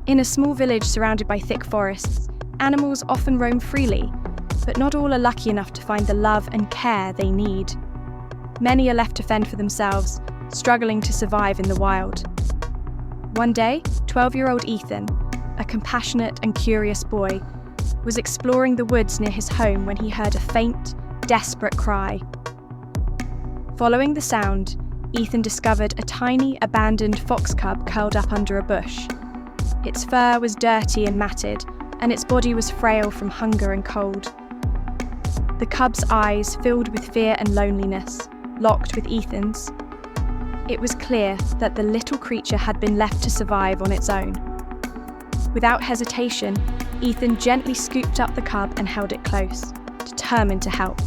In a small village surrounded by thick forests, animals often roam freely, but not all are lucky enough to find the love and care they need. Many are left to fend for themselves, struggling to survive in the wild. One day, 12-year-old Ethan, a compassionate and curious boy, was exploring the woods near his home when he heard a faint, desperate cry. Following the sound, Ethan discovered a tiny, abandoned fox cub curled up under a bush. Its fur was dirty and matted, and its body was frail from hunger and cold. The cub's eyes, filled with fear and loneliness, locked with Ethan's. It was clear that the little creature had been left to survive on its own. Without hesitation, Ethan gently scooped up the cub and held it close, determined to help.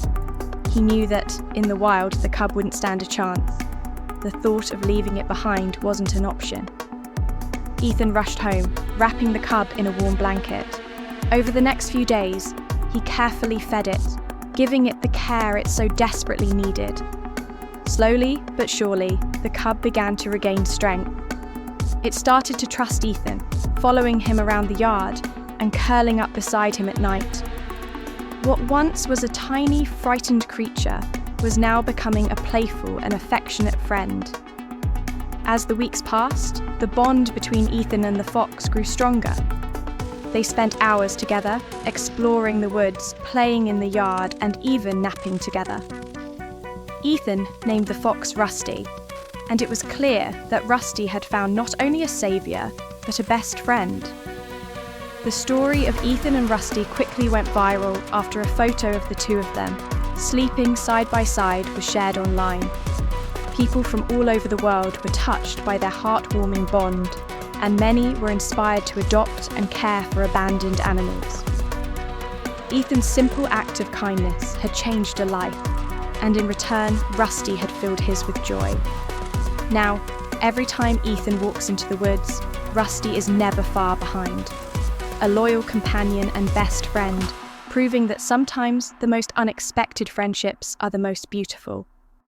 He knew that, in the wild, the cub wouldn't stand a chance. The thought of leaving it behind wasn't an option. Ethan rushed home, wrapping the cub in a warm blanket. Over the next few days, he carefully fed it, giving it the care it so desperately needed. Slowly but surely, the cub began to regain strength. It started to trust Ethan, following him around the yard and curling up beside him at night. What once was a tiny, frightened creature was now becoming a playful and affectionate friend. As the weeks passed, the bond between Ethan and the fox grew stronger. They spent hours together, exploring the woods, playing in the yard, and even napping together. Ethan named the fox Rusty, and it was clear that Rusty had found not only a saviour, but a best friend. The story of Ethan and Rusty quickly went viral after a photo of the two of them, sleeping side by side, was shared online. People from all over the world were touched by their heartwarming bond, and many were inspired to adopt and care for abandoned animals. Ethan's simple act of kindness had changed a life, and in return, Rusty had filled his with joy. Now, every time Ethan walks into the woods, Rusty is never far behind. A loyal companion and best friend, proving that sometimes the most unexpected friendships are the most beautiful.